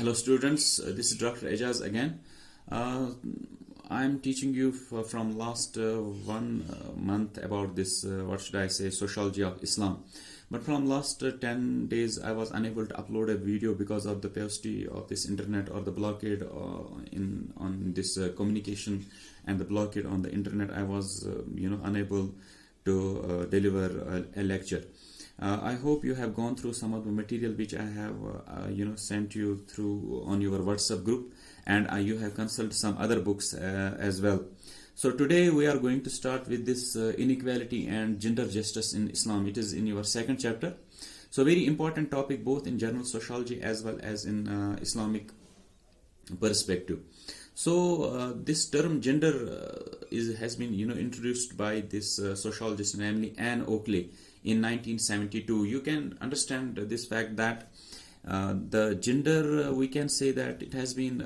Hello students, this is Dr. Ajaz again. I'm teaching you from last 1 month about this, sociology of Islam. But from last 10 days I was unable to upload a video because of the paucity of this internet or the blockade on this communication and the blockade on the internet. I was unable to deliver a lecture. I hope you have gone through some of the material which I have sent you through on your WhatsApp group, and you have consulted some other books as well. So today we are going to start with this inequality and gender justice in Islam. It is in your second chapter. So very important topic both in general sociology as well as in Islamic perspective. So this term gender has been introduced by this sociologist, namely Anne Oakley, in 1972. You can understand this fact that the gender, we can say that it has been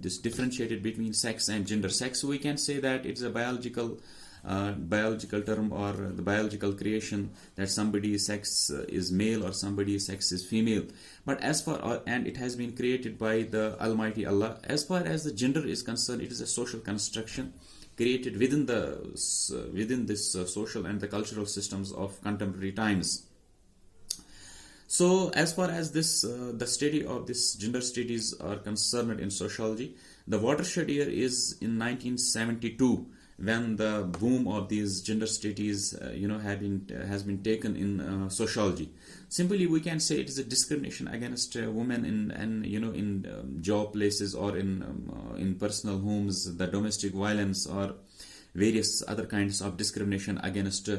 this differentiated between sex and gender. Sex, we can say that it's a biological term, or the biological creation, that somebody's sex is male or somebody's sex is female. But as far and it has been created by the Almighty Allah. As far as the gender is concerned, it is a social construction created within this social and the cultural systems of contemporary times. So as far as this the study of this gender studies are concerned in sociology, the watershed year is in 1972, when the boom of these gender studies has been taken in sociology. Simply we can say it is a discrimination against women in job places or in personal homes, the domestic violence or various other kinds of discrimination against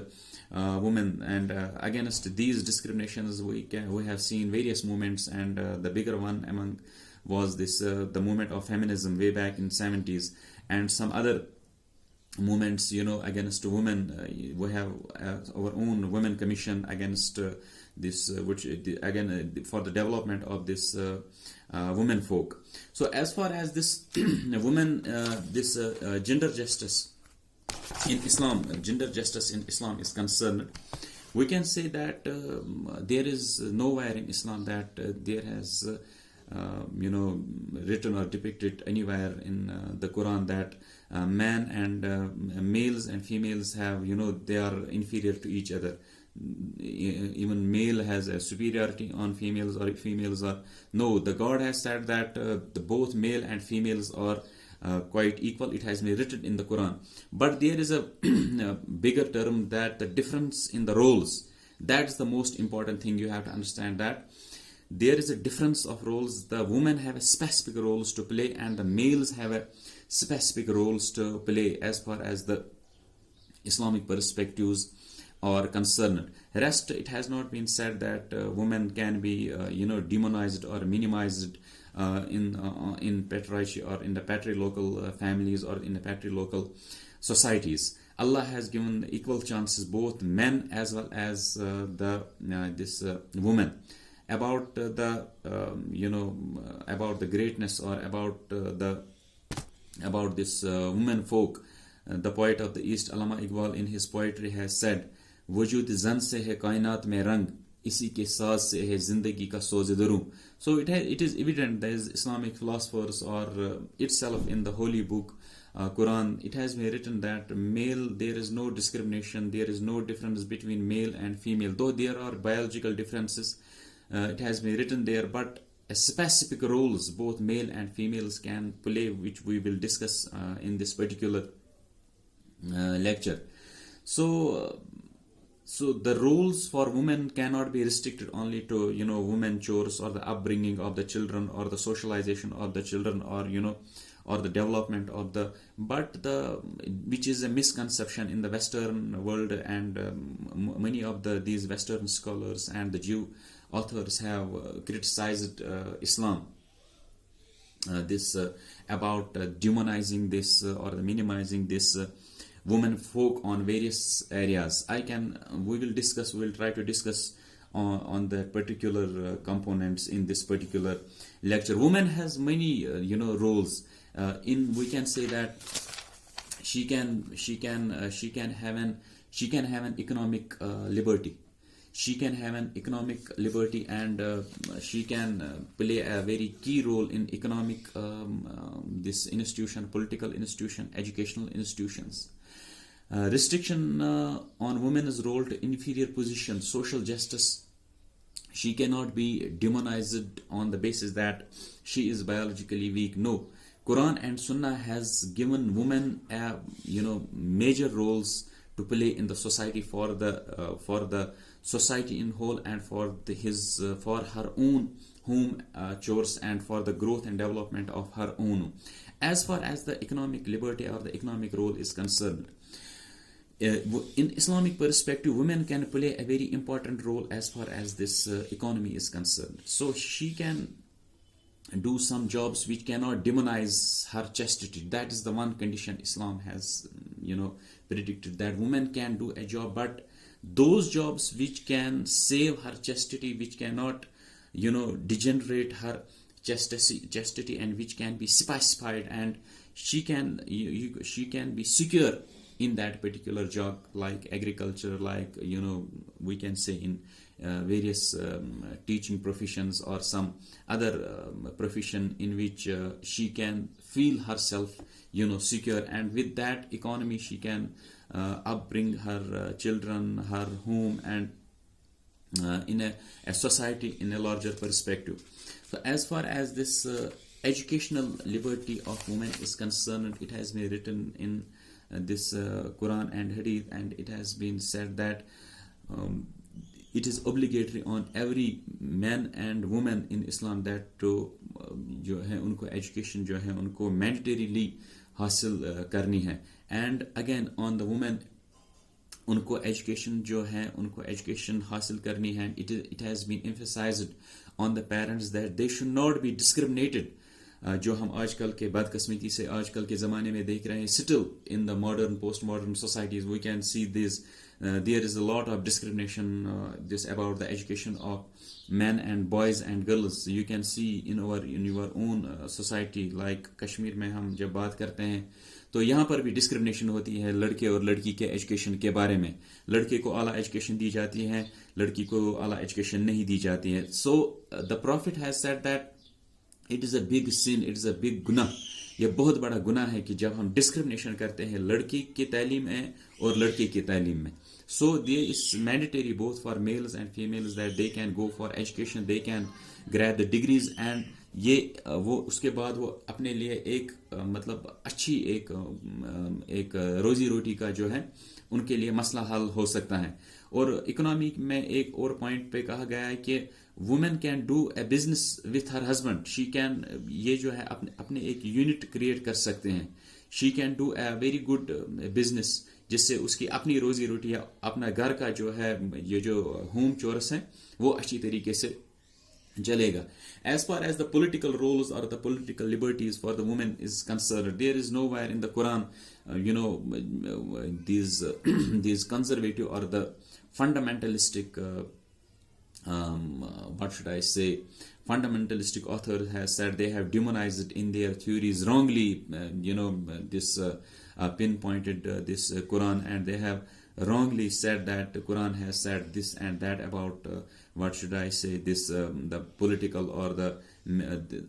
women. And against these discriminations we have seen various movements, and the bigger one among was this the movement of feminism way back in 70s, and some other movements against women. We have our own women commission against this which again for the development of this women folk. So as far as this gender justice in Islam, is concerned, we can say that there is nowhere in Islam that there has written or depicted anywhere in the Quran that man and males and females have they are inferior to each other. Even male has a superiority on females, or females are no. The God has said that both male and females are quite equal. It has been written in the Quran. But there is a bigger term, that the difference in the roles. That's the most important thing. You have to understand that there is a difference of roles. The women have a specific roles to play, and the males have a specific roles to play as far as the Islamic perspectives are concerned. Rest, it has not been said that women can be demonized or minimized in patriarchy or in the patrilocal families or in the patrilocal societies. Allah has given equal chances both men as well as this women. About the about the greatness or about this women folk, the poet of the East, Allama Iqbal, in his poetry has said, "Wujud zan se hai kainat mein rang, isi ke saaz se hai zindagi ka soz daru." So it is evident that Islamic philosophers or itself in the holy book Quran, it has been written that male, there is no discrimination, there is no difference between male and female, though there are biological differences. It has been written there, but specific roles both male and females can play, which we will discuss in this particular lecture. So the roles for women cannot be restricted only to women chores or the upbringing of the children or the socialization of the children or the development of the, which is a misconception in the Western world, and many of these Western scholars and the Jew authors have criticized Islam about demonizing this or minimizing this women folk on various areas. We will try to discuss on the particular components in this particular lecture. Woman has many roles. We can say that she can have an economic liberty. she can have an economic liberty, and she can play a very key role in economic this institution, political institution, educational institutions. Restriction on women's role to inferior position, social justice. She cannot be demonized on the basis that she is biologically weak. No, Quran and Sunnah has given women major roles to play in the society for the society in whole, and for her own home chores, and for the growth and development of her own. As far as the economic liberty or the economic role is concerned, in Islamic perspective, women can play a very important role as far as this economy is concerned. So she can do some jobs which cannot demonize her chastity. That is the one condition Islam has predicted, that women can do a job, but those jobs which can save her chastity, which cannot degenerate her chastity, and which can be specified, and she can be secure in that particular job, like agriculture, like we can say in various teaching professions, or some other profession in which she can feel herself secure, and with that economy she can upbring her children, her home, and in a society in a larger perspective. So as far as this educational liberty of women is concerned, it has been written in this Quran and Hadith, and it has been said that it is obligatory on every man and woman in Islam that जो है उनको education जो है उनको mandatorily हासिल करनी है. And again on the women, उनको education जो है उनको education हासिल करनी है. It has been emphasized on the parents that they should not be discriminated. जो हम आजकल के बदकिस्मती से आजकल के ज़माने में देख रहे हैं, still in the modern post-modern societies we can see this. There is a lot of discrimination this about the education of men and boys and girls. You can see in your own society, like Kashmir में हम जब बात करते हैं तो यहाँ पर भी डिस्क्रिमिनेशन होती है लड़के और लड़की के एजुकेशन के बारे में. लड़के को आला एजुकेशन दी जाती है, लड़की को आला एजुकेशन नहीं दी जाती है. So the Prophet has said that it is a big sin, it is a big गुनाह. यह बहुत बड़ा गुनाह है कि जब हम डिस्क्रिमिनेशन करते हैं लड़की की तालीम में और लड़के की तालीम में. So there is mandatory both for males and females that they can go for education, they can grab the degrees, and ये वो उसके बाद वो अपने लिए एक मतलब अच्छी एक रोजी रोटी का जो है उनके लिए मसला हल हो सकता है. और इकोनॉमी में एक और पॉइंट पे कहा गया है कि women can do a business with her husband. She can ये जो है अपने एक यूनिट क्रिएट कर सकते हैं. She can do a very good business जिससे उसकी अपनी रोजी रोटी या अपना घर का जो है ये जो होम चोरस है वो अच्छी तरीके से चलेगा. As far as the political roles or the political liberties for the women is concerned, there is nowhere in the Quran these conservative or the fundamentalistic what should I say, fundamentalistic authors has said they have demonized in their theories wrongly this pinpointed this Quran, and they have wrongly said that the Quran has said this and that about what should I say, this the political or the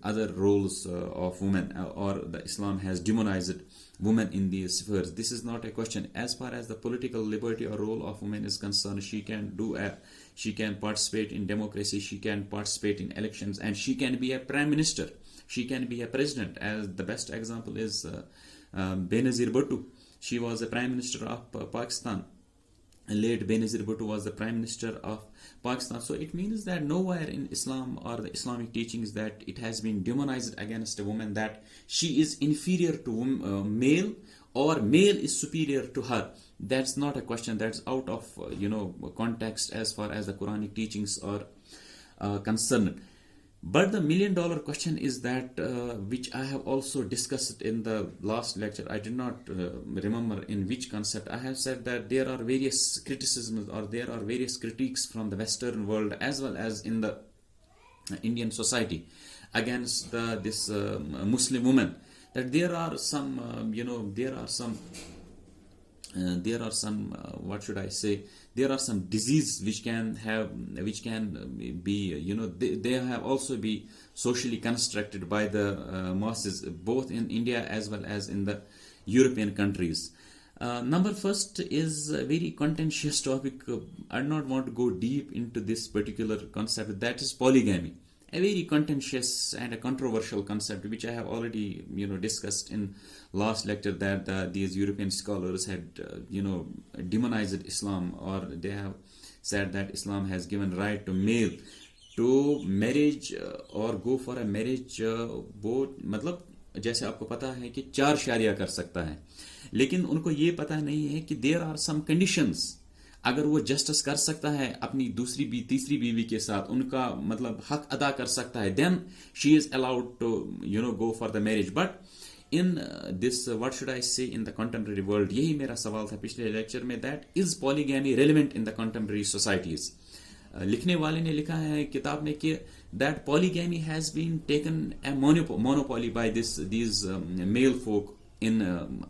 other roles of women, or the Islam has demonized women in these spheres. This is not a question. As far as the political liberty or role of women is concerned, she can participate in democracy, she can participate in elections, and she can be a prime minister, she can be a president. As the best example is Benazir Bhutto. She was the prime minister of Pakistan. Late Benazir Bhutto was the prime minister of Pakistan. So it means that nowhere in Islam or the Islamic teachings that it has been demonized against a woman that she is inferior to male or male is superior to her. That's not a question. That's out of context as far as the Quranic teachings are concerned. But the $1 million question is that which I have also discussed in the last lecture. I did not remember in which concept. I have said that there are various criticisms or there are various critiques from the Western world as well as in the Indian society against this Muslim woman, that there are some there are some what should I say, there are some disease which can be, they have also be socially constructed by the masses, both in India as well as in the European countries. Number first is a very contentious topic. I do not want to go deep into this particular concept, that is polygamy. A very contentious and a controversial concept, which I have already discussed in last lecture, that these European scholars had demonized Islam, or they have said that Islam has given right to male to marriage or go for a marriage, वो मतलब जैसे आपको पता है कि 4 शादियां कर सकता है, लेकिन उनको ये पता नहीं है कि देयर आर सम कंडीशंस. अगर वो जस्टिस कर सकता है अपनी तीसरी बीवी के साथ, उनका मतलब हक अदा कर सकता है, then she is allowed to go for the marriage. But in this what should I say in the contemporary world, यही मेरा सवाल था पिछले लेक्चर में, that is polygamy relevant in the contemporary societies. लिखने वाले ने लिखा है किताब में कि that polygamy has been taken a monopoly by these male folk in.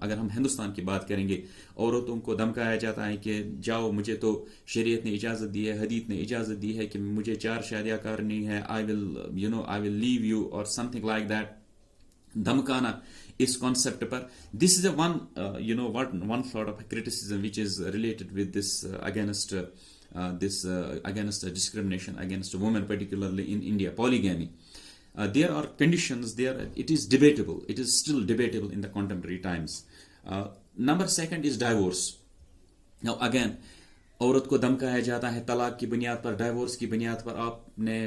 अगर हम हिंदुस्तान की बात करेंगे, औरतों को धमकाया जाता है कि जाओ, मुझे तो शरीयत ने इजाज़त दी है, हदीस ने इजाज़त दी है कि मुझे 4 शादियां करनी है, आई विल लीव यू और समथिंग लाइक दैट. धमकाना इस कॉन्सेप्ट पर, this is one sort of criticism which is related with this against against discrimination against women, particularly in India, polygamy. There are conditions there. It is debatable. It is still debatable in the contemporary times. Number second is divorce. Now again, औरत को धमकाया जाता है तलाक की बुनियाद पर, divorce की बुनियाद पर. आपने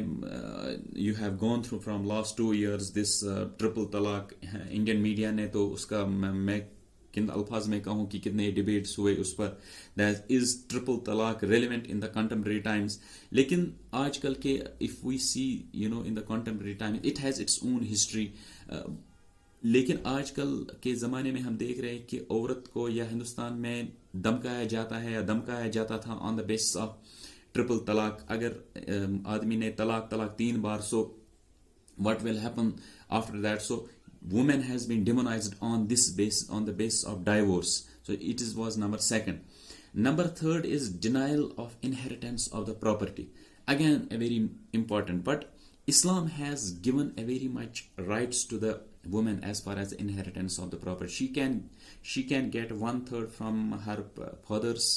you have gone through from last 2 years this triple तलाक. इंडियन मीडिया ने तो उसका, मैं किन अल्फाज में कहूँ कि कितने डिबेट्स हुए उस पर, दैट इज ट्रिपल तलाक relevant in the contemporary times. लेकिन आजकल के if we see in the contemporary time, it has its own history. लेकिन आजकल के ज़माने में हम देख रहे हैं कि औरत को या हिंदुस्तान में धमकाया जाता है या धमकाया जाता था on the basis of triple तलाक. अगर आदमी ने तलाक 3 बार, so what will happen after that? So women has been demonized on the basis of divorce. So it was number second. Number third is denial of inheritance of the property. Again, a very important, but Islam has given a very much rights to the woman as far as the inheritance of the property. She can get 1/3 from her father's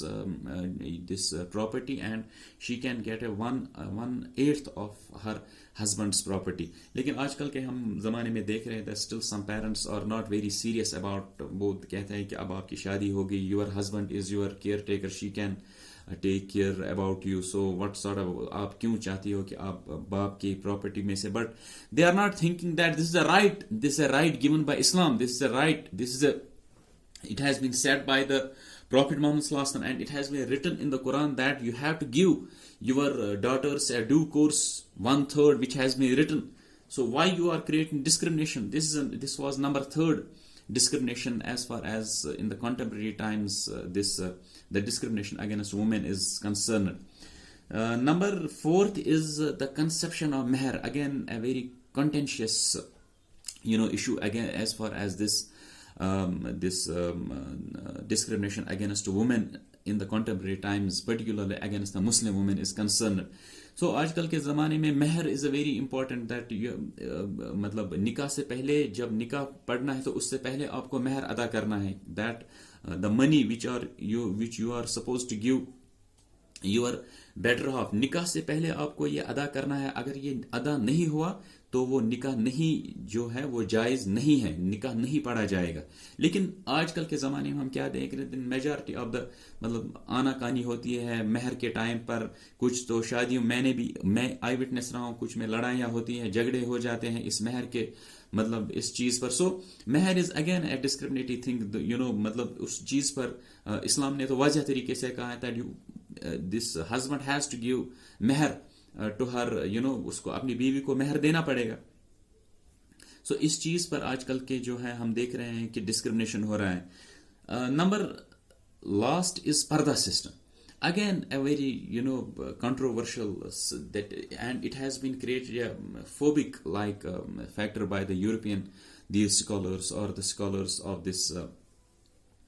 this property, and she can get a 1/8 of her husband's property. लेकिन आजकल के हम ज़माने में देख रहे हैं that still some parents are not very serious about, वो कहते हैं कि अब आपकी शादी हो गई, your husband is your caretaker, she can take care about you, so what sort of, आप क्यों चाहती हो कि आप बाप की प्रॉपर्टी में से? But they are not thinking that this is a right given by Islam, it has been said by the Prophet Muhammad Sallallahu Alaihi Wasallam, and it has been written in the Quran that you have to give your daughters a due course 1/3, which has been written. So why you are creating discrimination? This was number 3rd discrimination as far as in the contemporary times the discrimination against women is concerned. Number 4th is the conception of meher. Again, a very contentious issue again as far as this discrimination against women in the contemporary times, particularly against the Muslim women, is concerned. So आजकल के ज़माने में मेहर is a very important that मतलब निकाह से पहले, जब निकाह पढ़ना है तो उससे पहले आपको मेहर अदा करना है. That the money which you are supposed to give your better half, निकाह से पहले आपको ये अदा करना है. अगर ये अदा नहीं हुआ तो वो निकाह नहीं जो है वो जायज़ नहीं है, निकाह नहीं पढ़ा जाएगा. लेकिन आजकल के ज़माने में हम क्या देख रहे हैं, मेजॉरिटी ऑफ द मतलब आनाकानी होती है मेहर के टाइम पर. कुछ तो शादियों, मैं आई विटनेस रहा हूँ, कुछ में लड़ाइयाँ होती हैं, झगड़े हो जाते हैं इस मेहर के मतलब इस चीज़ पर. सो मेहर is again a discriminative thing, मतलब उस चीज़ पर इस्लाम ने तो वाज़ह तरीके से कहा है that this husband has to give mehr to her, उसको अपनी बीवी को मेहर देना पड़ेगा. सो इस चीज पर आजकल के जो है हम देख रहे हैं कि डिस्क्रिमिनेशन हो रहा है. नंबर लास्ट इज पर्दा system. Again, a very controversial and it has been created a phobic like factor by the European these scholars or the scholars of this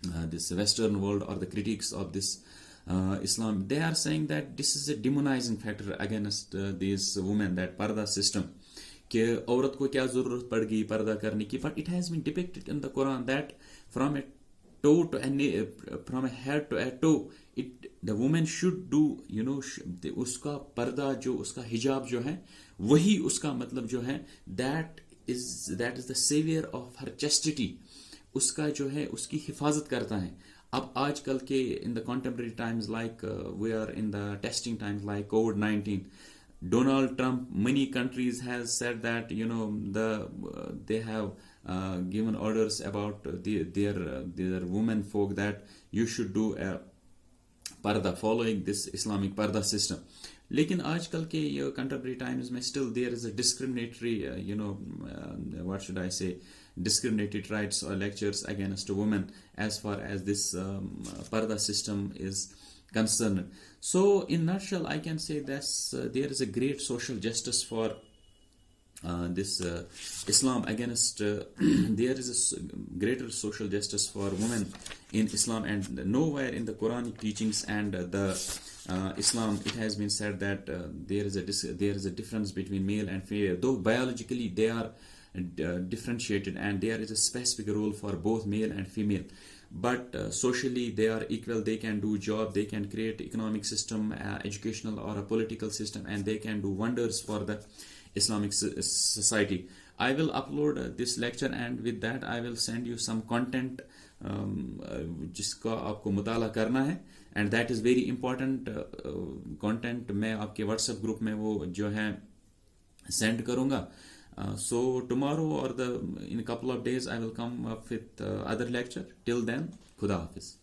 this Western world or the critics of this Islam, they are saying that this is a demonizing factor against these women, that parda system, कि औरत को क्या जरूरत पड़ गई पर्दा करने की. But it has been depicted in the Quran that from a toe to from a head to a toe, the woman should do, उसका पर्दा जो उसका हिजाब जो है वही उसका मतलब जो है that is the savior of her chastity, उसका जो है उसकी हिफाजत करता है. अब आजकल के in the contemporary times, like we are in the testing times like COVID-19, Donald Trump, many countries has said that they have given orders about their women folk that you should do a parda following this Islamic parda system. लेकिन आजकल के contemporary times में still there is a discriminatory what should I say, discriminated rights or lectures against women as far as this parda system is concerned. So in nutshell, I can say that there is a great social justice for this Islam against there is a greater social justice for women in Islam, and nowhere in the Quranic teachings and the Islam it has been said that there is a difference between male and female, though biologically they are differentiated and there is a specific role for both male and female, but socially they are equal. They can do job, they can create economic system, educational or a political system, and they can do wonders for the Islamic society. I will upload this lecture, and with that I will send you some content जिसका आपको मुताला करना है, and that is very important content. मैं आपके WhatsApp group में वो जो है send करूँगा. So tomorrow or in a couple of days I will come up with other lecture. Till then, Khuda Hafiz.